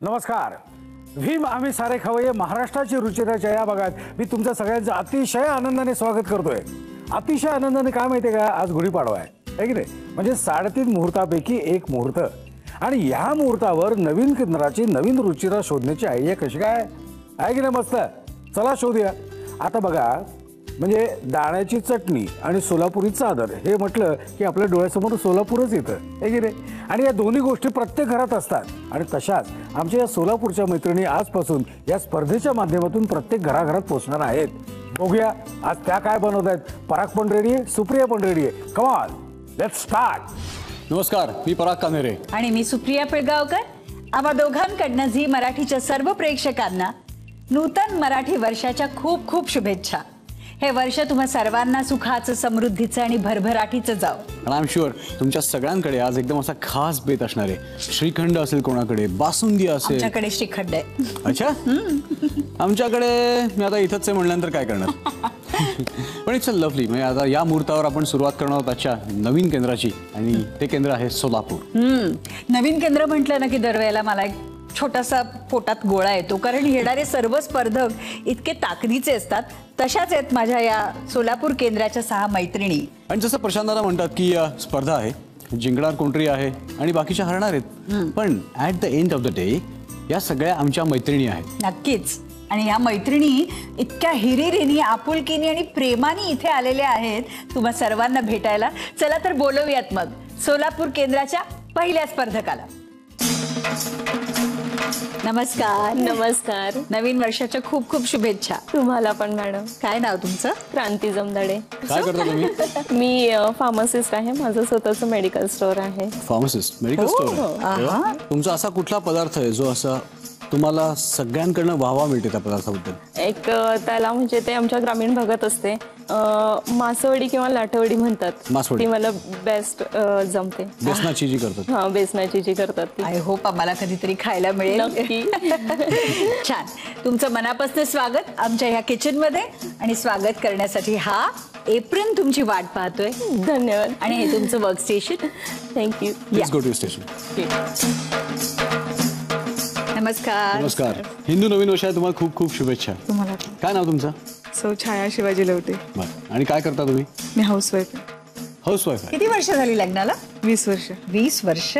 नमस्कार. भीम आम्ही सारे खवय्ये महाराष्ट्राची रुचिराच्या या भागात मी तुमच्या सगळ्यांचं अतिशय आनंदाने स्वागत करतोय. अतिशय आनंदाने काय माहितीये का, आज गुढीपाडवा आहे की नाही. म्हणजे 3.5 मुहूर्तापैकी एक मुहूर्त आणि या मुहूर्तावर नवीन केंद्राची नवीन रुचिरा शोधण्याची आयडिया कशी काय आहे की नाही. मस्त, चला शोधूया. आता बघा, म्हणजे दाण्याची चटणी आणि सोलापुरी चादर हे म्हटलं की आपल्या डोळ्यासमोर सोलापूरच येतं आहे की नाही. आणि या दोन्ही गोष्टी प्रत्येक घरात असतात. आणि तशाच आमच्या या सोलापूरच्या मैत्रिणी आजपासून या स्पर्धेच्या माध्यमातून प्रत्येक घराघरात पोहोचणार आहेत. बघूया आज त्या काय बनवत आहेत. पराग पण रेडी आहे, सुप्रिया पण रेडी आहे. Come on, let's start. नमस्कार, मी पराग कान्हेरे आणि मी सुप्रिया पिळगावकर. आम्हा दोघांकडनं झी मराठीच्या सर्व प्रेक्षकांना नूतन मराठी वर्षाच्या खूप खूप शुभेच्छा. हे वर्ष तुम्हा सर्वांना सुखाचं, समृद्धीचं आणि भरभराटीचं जाओ. आणि आय एम शुअर तुमच्या सगळ्यांकडे आज एकदम असा खास बेत असणार आहे. श्रीखंड असेल, कोणाकडे बासुंदी असेल. आमच्याकडे श्रीखंड आहे. अच्छा, आमच्याकडे मी आता इथंच आहे म्हणल्यानंतर काय करणार. पण इट्स अ लवली. म्हणजे आता या मुहूर्तावर आपण सुरुवात करणार आहोत आजच्या नवीन केंद्राची, आणि ते केंद्र आहे सोलापूर. नवीन केंद्र म्हटलं ना की दरवेळेला मला एक छोटासा पोटात गोळा येतो, कारण येणारे सर्व स्पर्धक इतके ताकदीचे असतात. तशाच आहेत माझ्या या सोलापूर केंद्राच्या 6 मैत्रिणी. आणि जसं प्रशांताना म्हणतात की स्पर्धा आहे, जिंकणार कोणतरी आहे आणि बाकीच्या हरणार आहेत. पण at the end of the day या सगळ्या आमच्या मैत्रिणी आहेत. नक्कीच. आणि या मैत्रिणी इतक्या हिरिरीने, आपुलकीने आणि प्रेमाने इथे आलेल्या आहेत तुम्हा सर्वांना भेटायला. चला तर बोलवूयात मग सोलापूर केंद्राच्या पहिल्या स्पर्धकाला. नमस्कार. नमस्कार. नवीन वर्षाच्या खूप खूप शुभेच्छा. तुम्हाला पण मॅडम. काय नाव तुमचं? क्रांती जमदाडे. काय करता तुम्ही? मी फार्मासिस्ट आहे. माझं स्वतःचं मेडिकल स्टोअर आहे. Pharmacist, medical store. तुमचा असा कुठला पदार्थ आहे जो असा तुम्हाला सगळ्यांकडनं वाहवा मिळते त्या पदार्थाबद्दल? एक त्याला म्हणजे ते आमच्या ग्रामीण भागात असते, मासवडी किंवा लाटवडी म्हणतात. मासवडी. ती मला बेस्ट जमते. बेसनाची जी करतात. हा, बेसनाची जी करतात ती. आय होप आम्हाला कधीतरी खायला मिळेल. नक्की. छान. तुमचं मनापासून स्वागत आमच्या ह्या किचन मध्ये. आणि स्वागत करण्यासाठी हा एप्रिन तुमची वाट पाहतोय. धन्यवाद. आणि हे तुमचं work station. Thank you. Let's go to station. नमस्कार. नमस्कार. हिंदू नवीन वर्षात तुम्हाला खूप खूप शुभेच्छा. तुम्हाला काय नाव तुमचं? छाया शिवाजी लवटे. बरं. आणि काय करता तुम्ही? मी हाऊसवाईफ. हाऊसवाईफ आहे. किती वर्ष झाली लग्नाला? 20 वर्ष. 20 वर्ष.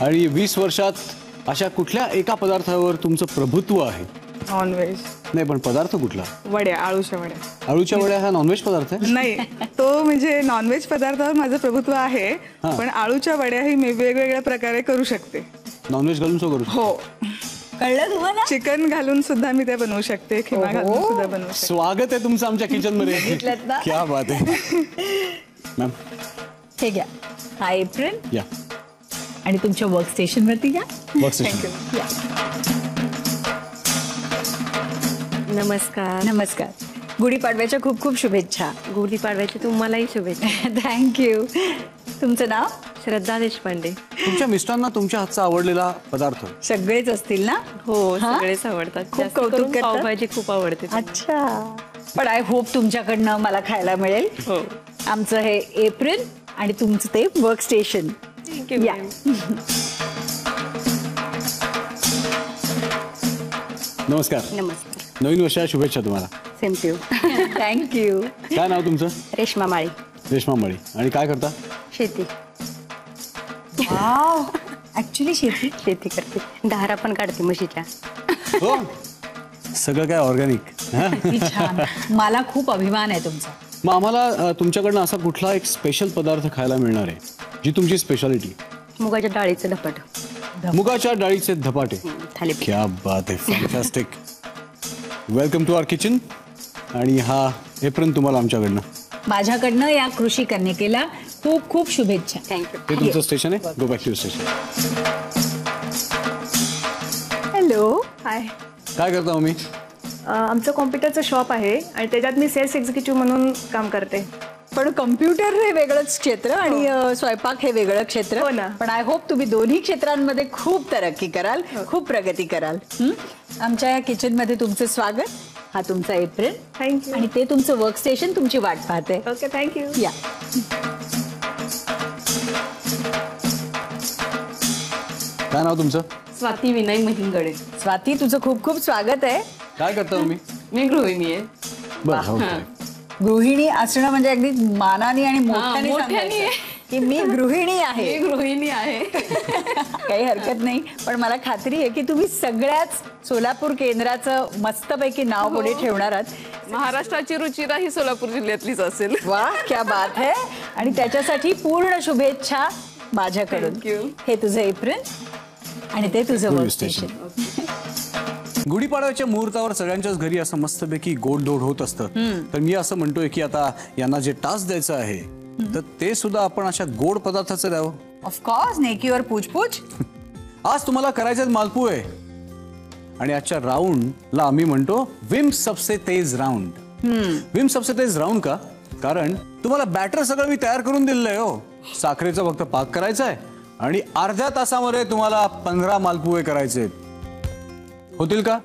आणि 20 वर्षात अशा कुठल्या एका पदार्थावर तुमचं प्रभुत्व आहे? नॉनव्हेज. नाही, पण पदार्थ कुठला? वड्या, आळूच्या वड्या. आळूच्या वड्या हा नॉनव्हेज पदार्थ आहे? नाही, तो म्हणजे नॉनव्हेज पदार्थावर माझं प्रभुत्व आहे. पण आळूच्या वड्याही मी वेगवेगळ्या प्रकारे करू शकते. नॉनव्हेज घालून सो करू? हो. कळलं तुम्हाला? चिकन घालून सुद्धा मी ते बनवू शकते. खिमा घालून सुद्धा बनवू शकते. स्वागत आहे तुमचं आमच्या किचन मध्ये. बघितलंत ना? क्या बात आहे. मॅम हे घ्या, हा एप्रिल. या. आणि तुमच्या वर्क स्टेशन वरती घ्या. Work station. नमस्कार. नमस्कार. गुढीपाडव्याच्या खूप खूप शुभेच्छा. गुढीपाडव्याची तुम्हालाही शुभेच्छा. थँक्यू. तुमचं नाव? श्रद्धा देशपांडे. तुमच्या मिस्टरांना तुमच्या हातचा आवडलेला पदार्थ? सगळेच असतील ना? हो, हा? सगळेच आवडतात. खूप जास्त कौतुक करून करतात? पावभाजी खूप आवडते. अच्छा. पण आय होप तुमच्याकडनं मला खायला मिळेल. हो. आमचं हे एप्रिल आणि तुमचं ते वर्क स्टेशन. थँक्यू. या. नमस्कार. नमस्कार. नवीन वर्षाच्या शुभेच्छा तुम्हाला. Same to. थँक्यू. काय नाव तुमचं? रेश्मा माळी. रेश्मा माळी. आणि काय करता? शेती. वाव. ऍक्च्युली शेती करते. धारा पण काढते म्हशीच्या. हो, सगळं काय ऑर्गॅनिक. किती छान. मला खूप अभिमान आहे तुमचा. मग आम्हाला तुमच्याकडनं असा कुठला एक स्पेशल पदार्थ खायला मिळणार आहे जी तुमची स्पेशालिटी? मुगाच्या डाळीचं धपाट. मुगाच्या डाळीचे धपाटे. थालीपीठ. क्या बात आहे. Fantastic. Welcome to our kitchen. आणि हा एप्रिल तुम्हाला आमच्याकडनं. माझ्याकडनं या कृषी कन्यकेला खूप खूप शुभेच्छा. थँक्यू. हे तुमचं स्टेशन आहे. Go back to station. Hello. Hi. काय करता मी? आमचं कॉम्प्युटरचं शॉप आहे आणि त्याच्यात मी सेल्स एक्झिक्युटिव्ह म्हणून काम करते. पण कम्प्युटर हे वेगळंच क्षेत्र आणि स्वयंपाक हे वेगळं क्षेत्र. हो ना. पण आय होप तुम्ही दोन्ही क्षेत्रांमध्ये खूप तरक्की कराल, खूप प्रगती कराल. आमच्या या किचन मध्ये तुमचं स्वागत. हा तुमचा एप्रिल. थँक्यू. आणि ते तुमचं वर्क स्टेशन तुमची वाट पाहते. Okay, thank you. या. काय नाव तुमचं? स्वाती विनय महिंगडे. स्वाती, तुझं खूप खूप स्वागत आहे. काय करतो मी? मी गृहिणी आहे. बरं, हो काय. गृहिणी असणं म्हणजे अगदी मानाने आणि मोठ्याने मोठ्याने सांगायचं की मी गृहिणी आहे. मी गृहिणी आहे. काही हरकत नाही, पण मला खात्री आहे की तुम्ही सगळ्याच सोलापूर केंद्राचं मस्तपैकी नाव पुढे ठेवणार आहात. महाराष्ट्राची रुचिरा ही सोलापूर जिल्ह्यातलीच असेल. वा, क्या बात है. आणि त्याच्यासाठी पूर्ण शुभेच्छा माझ्याकडून. Thank you. हे तुझं एप्रिल आणि ते तुझं वर्क स्टेशन. गुढीपाडव्याच्या मुहूर्तावर सगळ्यांच्याच घरी असं मस्तपैकी गोडधोड होत असतं. तर मी असं म्हणतोय की आता यांना जे टास्क द्यायचं आहे तर ते सुद्धा आपण अशा गोड पदार्थाचं द्यावं. ऑफकोर्स, नेकीवर पूछपूछ. आज तुम्हाला करायचे मालपुए आणि आजच्या राऊंडला आम्ही म्हणतो विम सबसे तेज राऊंड. विम सबसे तेज राऊंड का? कारण तुम्हाला बॅटर सगळं मी तयार करून दिलेलं आहे हो. साखरेचा फक्त पाक करायचा आहे आणि अर्ध्या तासामध्ये तुम्हाला 15 मालपुए करायचे. होतील का?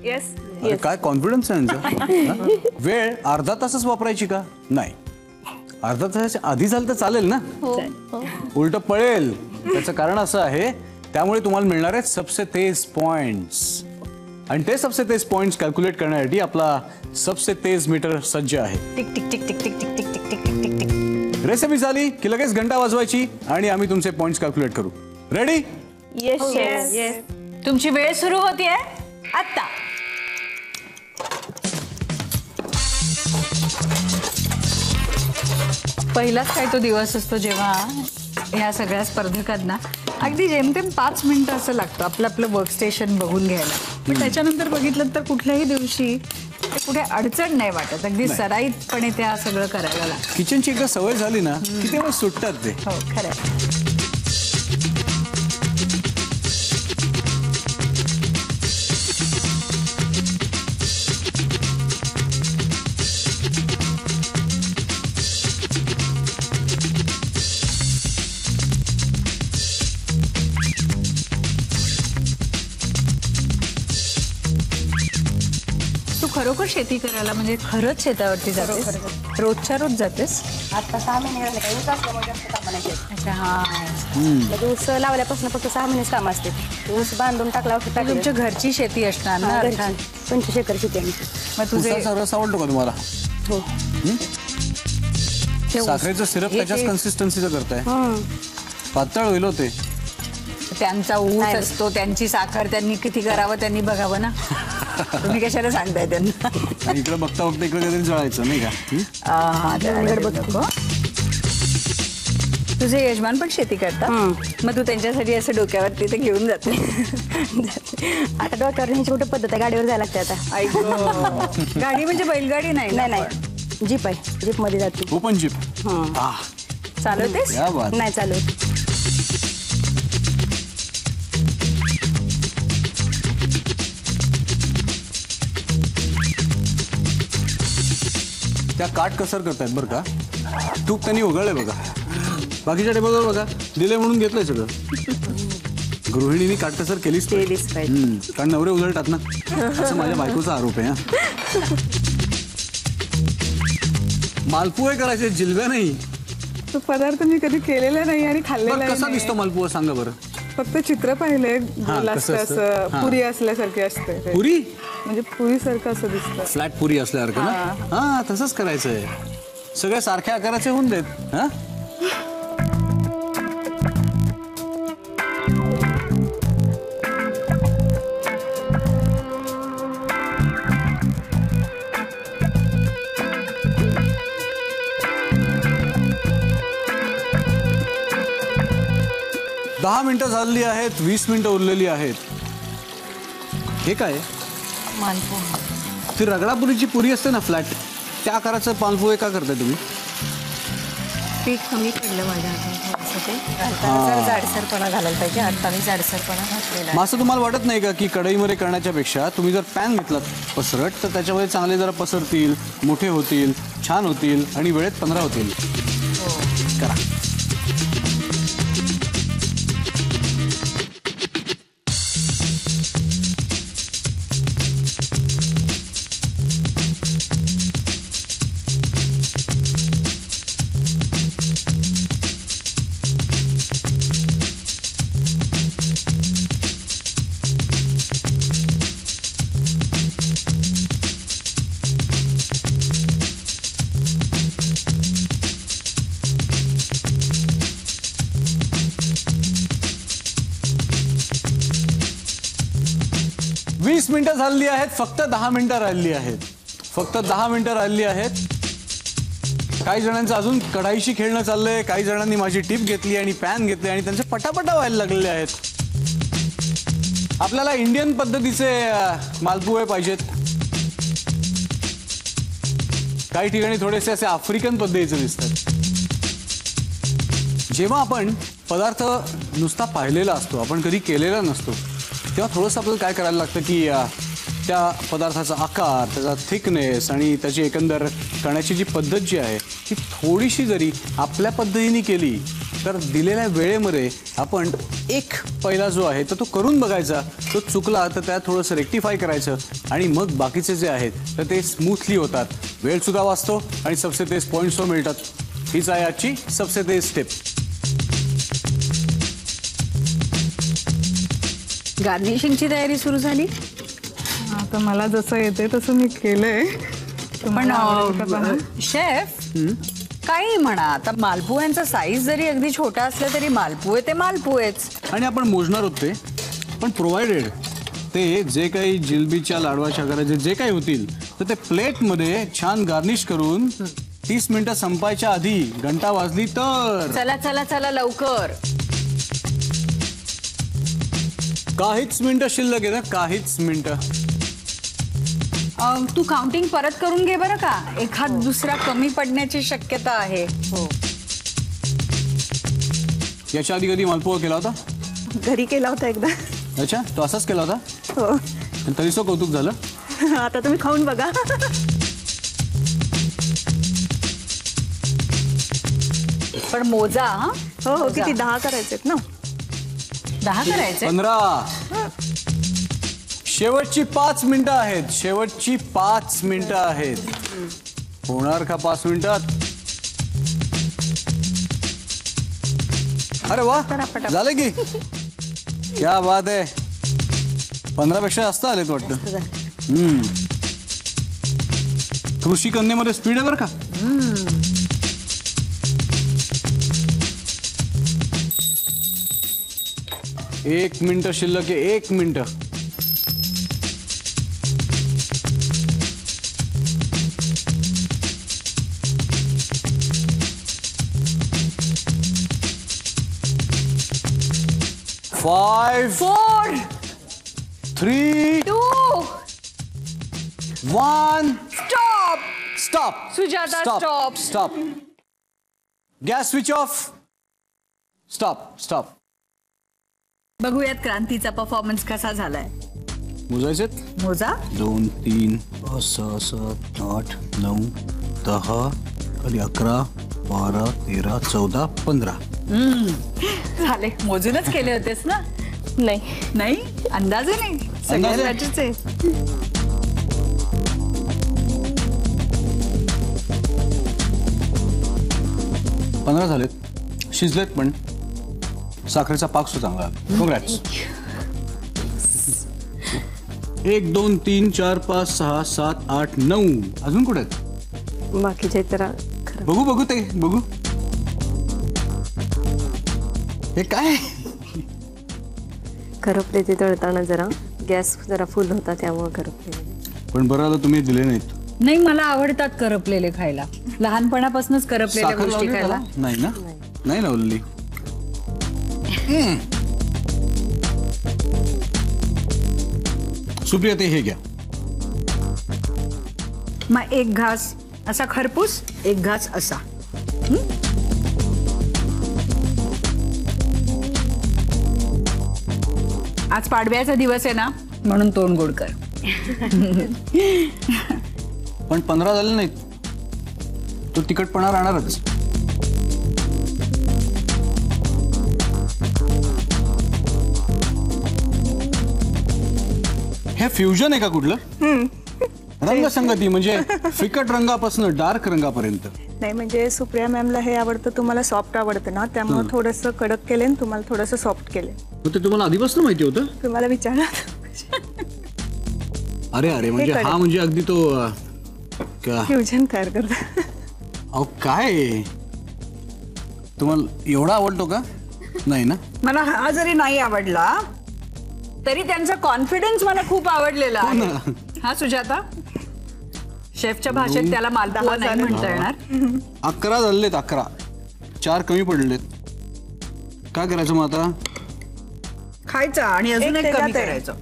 येस. अरे काय कॉन्फिडन्स आहे यांचा. वेळ अर्धा तासच वापरायची का? नाही, अर्धा तासाच्या आधी झालं तर चालेल ना. उलट पळेल. त्याचं कारण असं आहे, त्यामुळे तुम्हाला मिळणार आहेत सबसे तेज पॉइंट्स. आणि ते सबसे तेज पॉइंट्स कॅल्क्युलेट करण्यासाठी आपला सबसे तेज मीटर सज्ज आहे. Tick tick tick tick tick tick tick tick tick tick tick tick. Recipe झाली की लगेच घंटा वाजवायची आणि आम्ही तुमचे पॉइंट्स कॅल्क्युलेट करू. रेडी? Yes yes. तुमची वेळ सुरू होतीये आता. पहिलाच काय तो दिवस असतो जेव्हा ह्या सगळ्या स्पर्धकांना अगदी जेमतेम 5 मिनिटं असं लागतं आपलं आपलं वर्कस्टेशन बघून घ्यायला. पण त्याच्यानंतर बघितलं तर कुठल्याही दिवशी ते कुठे अडचण नाही वाटत. अगदी सराईतपणे त्या सगळं करायला लागतं. किचनची एकदा सवय झाली ना की तेव्हा सुटतात ते. हो, खरं आहे. तू खरोखर शेती करायला म्हणजे खरंच शेतावरती जातेस? रोजच्या रोज जातेस? आता 6 महिने झाले काही ऊस असल्यामुळे जास्त काम नाही केलं. अच्छा, हा. म्हणजे ऊस लावल्यापासून फक्त 6 महिनेच काम असते. ऊस बांधून टाकला औषध टाकलं. तुमच्या घरची शेती असणार ना? अर्थात. 25 एकर शेती आमची. मग तुझे उसाचा रस आवडतो का तुम्हाला? हो. साखरेचं सिरप त्याच्याच कन्सिस्टन्सीचं करताय. पातळ होईल होते. त्यांचा ऊस असतो, त्यांची साखर त्यांनी किती करावं त्यांनी बघावं ना. तुम्ही कशाला सांगताय त्यांना? इकडे बघता बघता इकडे काहीतरी जळायचं नाही का? हा, नको. तुझे यजमान पण शेती करतात, मग तू त्यांच्यासाठी असं डोक्यावरती ते घेऊन जाते? आता डॉक्टर ह्याची कुठे पद्धत आहे, गाडीवर जायला लागते आता. ऐक, गाडी म्हणजे बैलगाडी नाही? नाही, जीप आहे. जीप मध्ये जाते. Open jeep. चालवतेस? क्या बात. नाही चालू. त्या काट कसर करतायत बरं का. तूप त्यांनी उघडलंय बघा. बाकीच्या टेबलवर बघा दिले म्हणून घेतलंय सगळं. गृहिणींनी काटकसर केलीच पाहिजे. कारण नवरे उधळतात ना, असं माझ्या बायकोचा आरोप आहे. मालपुए करायचे, जिलब्या नाही. तो पदार्थ मी कधी केलेला नाही आणि खाल्लेला कसा नाही. दिसतो मालपुआ सांगा बरं. फक्त चित्र पाहिले. गोल कसं असतं, असतं? असं पुरी असल्यासारखी असते ते. पुरी म्हणजे पुरी सारखं असं दिसतं. फ्लॅट पुरी असल्यासारखं ना. हा, तसंच करायचंय. सगळ्या सारख्या आकाराचे होऊन देत. हा, दहा मिनिटं झालेली आहेत, 20 मिनिटं उरलेली आहेत. हे काय? ती रगडापुरीची पुरी असते ना फ्लॅट, त्या आकाराचं मालपुए का करताय तुम्ही? पीठ कमी पडलं माझ्या जाडसरपणा घालायला पाहिजे. आता मी जाडसरपणा घातलेला. मग असं तुम्हाला वाटत नाही का की कढईमध्ये करण्याच्या तुम्ही जर पॅन घेतलात पसरट तर त्याच्यामध्ये चांगले जरा पसरतील, मोठे होतील, छान होतील आणि वेळेत 15 होतील. करा. 20 मिनिटं झाली आहेत. फक्त 10 मिनिटं राहिली आहेत. फक्त 10 मिनिटं राहिली आहेत. काही जणांचं अजून कढाईशी खेळणं चाललंय. काही जणांनी माझी टीप घेतली आणि पॅन घेतले आणि त्यांचे पटापटा व्हायला लागलेले आहेत. आपल्याला इंडियन पद्धतीचे मालपुवे पाहिजेत. काही ठिकाणी थोडेसे असे आफ्रिकन पद्धतीचे दिसतात. जेव्हा आपण पदार्थ नुसता पाहिलेला असतो, आपण कधी केलेला नसतो, तेव्हा थोडंसं आपल्याला काय करायला लागतं की त्या पदार्थाचा आकार, त्याचा थिकनेस आणि त्याची एकंदर करण्याची जी पद्धत जी आहे ती थोडीशी जरी आपल्या पद्धतीने केली तर दिलेल्या वेळेमध्ये आपण एक पहिला जो आहे तर तो करून बघायचा. तो चुकला तर त्यात थोडंसं रेक्टिफाय करायचं आणि मग बाकीचे जे आहेत तर ते स्मूथली होतात. वेळसुद्धा वाचतो आणि सबसे तेज पॉईंट्स मिळतात. हीच आहे आजची सबसे तेज स्टेप. गार्निशिंगची तयारी सुरू झाली. आता मला जसं येते तसं मी केलंय. पण तुम्हाला आवडतं का पहा? शेफ काही म्हणा, आता मालपुयांचा साईज जरी अगदी छोटा असला तरी मालपुये ते मालपुयेच. आणि आपण मोजणार होते पण प्रोव्हाइडेड ते जे काही जिलबीच्या लाडवाच्या आकाराचे जे काही होतील तर ते प्लेटमध्ये छान गार्निश करून 30 मिनिटं संपायच्या आधी घंटा वाजली तर. चला चला चला लवकर. काहीच मिनिटं शिल्लक आहे ना, काहीच मिनिटं. तू काउंटिंग परत करून घे बरं का. एखाद दुसरा कमी पडण्याची शक्यता आहे. हो. याच्या आधी कधी मालपुवा केला होता? घरी केला होता एकदा. अच्छा, तो असाच केला होता? हो. तरी सो कौतुक झालं. आता तुम्ही खाऊन बघा. पण मोजा. हो हो, किती 10 करायचेत ना. 10 करायचे. 15. शेवटची 5 मिनिटं आहेत. शेवटची 5 मिनिटं आहेत. होणार का 5 मिनिटात? अरे वा, झालं की. क्या बात आहे. 15 पेक्षा जास्त आलेत वाटतं. कृषी कन्येमध्ये स्पीड आहे बरं का. एक मिनिट शिल्लक आहे. 1 minute. Five, 4, 3, 2, 1. Stop. Stop. Sujata, stop. Stop. Gas switch off. Stop. बघूयात क्रांतीचा परफॉर्मन्स कसा झालाय. मोजायचेत. मोजा. 2, 3, 6, 7, 8, 9, 10, 11, 12, 13, 14, 15. झाले. मोजूनच केले होतेस ना. नाही, अंदाजे नाही. सगळ्या अंदाजे? बॅचेस आहे. पंधरा झालेत. शिजलेत पण साखरेचा पाक सुद्धा चांगला. कॉंग्रॅट्स. 1, 2, 3, 4, 5, 6, 7, 8, 9. अजून कुठे आहेत? बाकीचे तर बघू ते बघू. हे काय? करपले ते तळताना जरा गॅस जरा फुल होता त्यामुळे करपले. पण बरं आलं तुम्ही दिले नाहीत. नाही, मला आवडतात करपलेले खायला. लहानपणापासूनच करपलेल्या साखर गोष्टी लावली खायला. त्याला? नाही ना, नाही लावलेली. सुप्रिया, ते हे घ्या. मग एक घास असा खरपूस, एक घास असा. आज पाडव्याचा दिवस आहे ना, म्हणून तोंड गोड कर. पण 15 झाले नाहीत. तो तिखटपणा राहणारच. हे फ्युजन आहे का कुठलं? रंगसंगती म्हणजे फिकट रंगापासून डार्क रंगापर्यंत. नाही, म्हणजे सुप्रिया मॅमला हे आवडतं, तुम्हाला सॉफ्ट आवडतं ना, त्यामुळे थोडंसं कडक केले आणि तुम्हाला थोडंसं सॉफ्ट केले. ते तुम्हाला आधीपासून माहिती होतं? तुम्हाला विचारा. अरे म्हणजे हा म्हणजे अगदी तो फ्युजन तयार करतो. अहो काय, तुम्हाला एवढा आवडतो का? नाही ना. मला हा जरी नाही आवडला तरी त्यांचा कॉन्फिडन्स मला खूप आवडलेला आहे. हा सुजाता, शेफच्या भाषेत त्याला मालपुआ नाही म्हणता येणार. 11 झालेत, 11. 4 कमी पडलेत. काय करायचं मग आता? खायचा आणि अजून एक एक कमी त्याच्यात आहे. करायचं.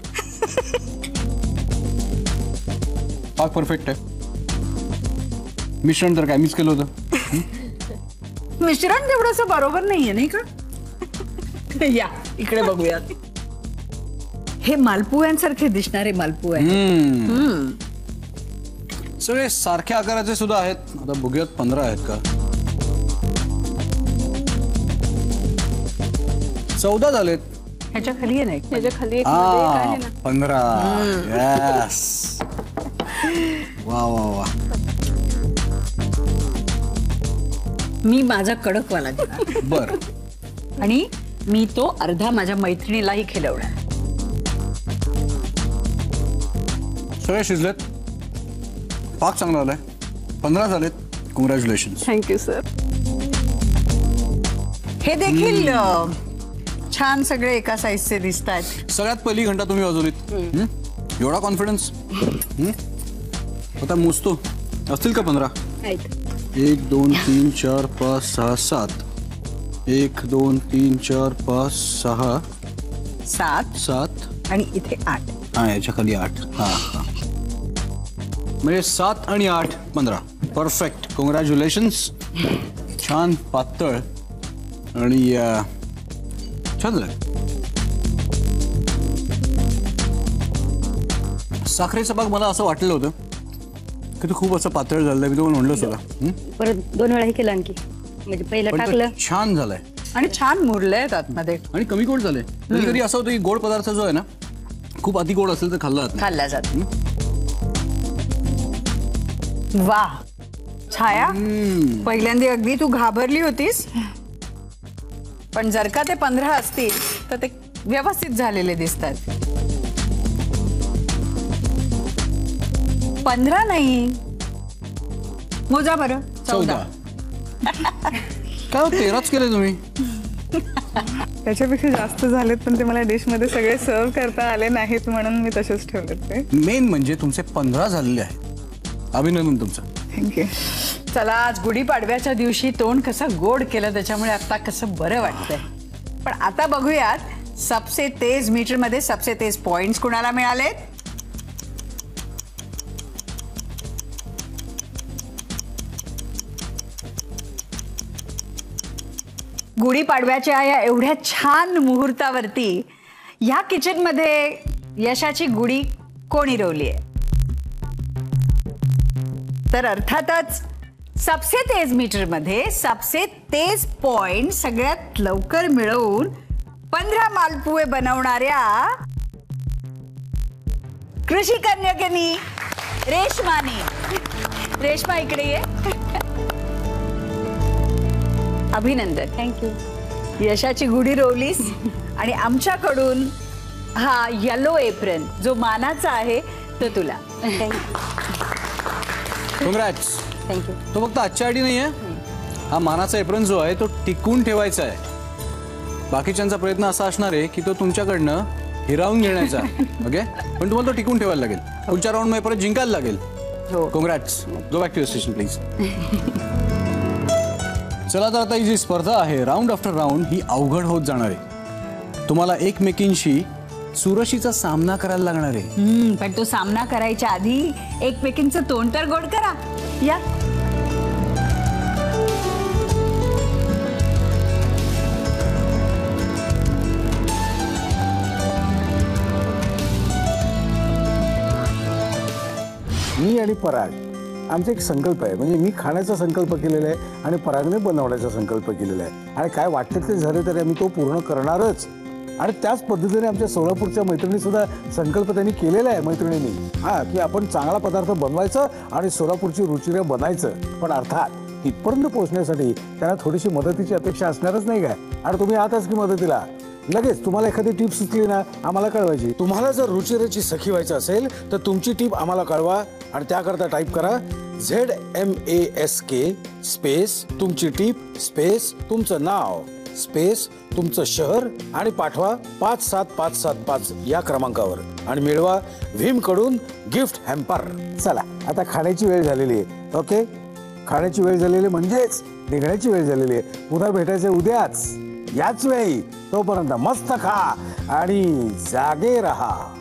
पाक परफेक्ट आहे. मिश्रण तर काय मीच केलं होतं. मिश्रण तेवढंसं बरोबर नाहीये नाही का? या इकडे बघूयात. हे मालपुयांसारखे दिसणारे मालपुआ आहेत. सगळे सारख्या आकाराचे सुद्धा आहेत. आता बघूयात 15 आहेत का. 14 झालेत. ह्याच्या खाली आहे नाही. त्याच्या खाली एक मध्ये एक आहे ना. 15. यस. वा वा वा. मी माझा कडकवाला घेणार बर. आणि मी तो अर्धा माझ्या मैत्रिणीलाही खिलवणार. सगळे शिजलेत. पाक चांगला आलाय. 15 झालेत. कॉंग्रॅच्युलेशन. Thank you sir. हे देखील छान सगळे एका साईजचे दिसत आहेत. सगळ्यात पहिली घंटा तुम्ही वाजवलीत. एवढा कॉन्फिडन्स. आता मोजतो. असतील का 15? 1 2 3 4 5 6 7. 1 2 3 4 5 6 7 आणि इथे 8. हा, याच्या खाली 8. हा हा, म्हणजे 7 आणि 8 15. परफेक्ट. कॉंग्रॅच्युलेशन्स. छान पातळ आणि छान झालं. साखरेचा पाक मला असं वाटलं होतं की तू खूप असं पातळ झालंय. मी तुम्हाला म्हणलं सुद्धा. परत 2 वेळा हे केलं आणखी, म्हणजे पहिलं पण टाकलं. तो छान झालंय आणि छान मुरले आहेत आतमध्ये. आणि कमी गोड झाले. कधी कधी असं होतं की गोड पदार्थ जो आहे ना खूप अति गोड असेल तर खाल्ला जात नाही. खाल्ला जात. वा छाया, पहिल्यांदा अगदी तू घाबरली होतीस, पण जर का ते 15 असतील तर ते व्यवस्थित झालेले दिसतात. 15 नाही, मोजा बरं. 14. काय 13च केले तुम्ही? त्याच्यापेक्षा जास्त झालेत, पण ते मला डिशमध्ये सगळे सर्व करता आले नाहीत म्हणून मी तसेच ठेवलेत ते. मेन म्हणजे तुमचे 15 झालेले आहेत. अभिनंदन तुमचं. थँक्यू. चला, आज गुढीपाडव्याच्या दिवशी तोंड कसं गोड केलं, त्याच्यामुळे आता कसं बरं वाटतंय. पण आता बघूयात सबसे तेज मीटर मध्ये सबसे तेज पॉइंट्स कुणाला मिळालेत. गुढीपाडव्याच्या या एवढ्या छान मुहूर्तावरती या किचन मध्ये यशाची गुढी कोणी रोवली आहे? तर अर्थातच सबसे तेज मीटर मध्ये सबसे तेज पॉइंट सगळ्यात लवकर मिळवून 15 मालपुए बनवणाऱ्या कृषी कन्यकेनी रेशमानी. रेशमा इकडे ये. अभिनंदन. थँक्यू. यशाची गुढी रोवलीस आणि आमच्याकडून हा येलो एप्रन जो मानाचा आहे तो तुला. कॉंग्रॅट्स. थँक्यू. तो फक्त आजच्यासाठी नाही आहे. हा मानाचा एप्रन जो आहे तो टिकून ठेवायचा आहे. बाकीच्यांचा प्रयत्न असा असणार आहे की तो तुमच्याकडनं हिरावून घेण्याचा. ओके, पण तुम्हाला तो टिकून ठेवायला लागेल. पुढच्या राऊंड मध्ये परत जिंकायला लागेल. Congrats. Go back to your station please. चला, तर आता ही जी स्पर्धा आहे राऊंड आफ्टर राऊंड ही अवघड होत जाणार आहे. तुम्हाला एकमेकींशी चुरशीचा सामना करायला लागणार आहे. पण तो सामना करायच्या आधी एकमेकींचं तोंड तर गोड करा. या. मी आणि पराग आमचा एक संकल्प आहे. म्हणजे मी खाण्याचा संकल्प केलेला आहे आणि परागने बनवण्याचा संकल्प केलेला आहे. आणि काय वाटतं ते झाले तरी आम्ही तो पूर्ण करणारच. आणि त्याच पद्धतीने आमच्या सोलापूरच्या मैत्रिणी सुद्धा संकल्प त्यांनी केलेला आहे. मैत्रिणींनी की आपण चांगला पदार्थ बनवायचं आणि सोलापूरची रुचिरे बनायचं. पण अर्थात तिथपर्यंत पोहोचण्यासाठी त्यांना थोडीशी मदतीची अपेक्षा असणारच नाही काय. आणि तुम्ही आहातच की मदतीला. लगेच तुम्हाला एखादी टीप सुचली ना आम्हाला कळवायची. तुम्हाला जर रुचिरेची सखी व्हायचं असेल तर तुमची टीप आम्हाला कळवा. आणि त्याकरता टाईप करा ZMASK स्पेस तुमची टीप स्पेस तुमचं नाव स्पेस तुमचं शहर आणि पाठवा 57575 या क्रमांकावर आणि मिळवा भीम कडून गिफ्ट हॅम्पर. चला आता खाण्याची वेळ झालेली आहे. ओके, खाण्याची वेळ झालेली म्हणजेच निघण्याची वेळ झालेली आहे. पुन्हा भेटायचं उद्याच याच वेळी. तोपर्यंत मस्त खा आणि जागे रहा.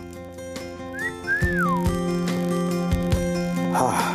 हा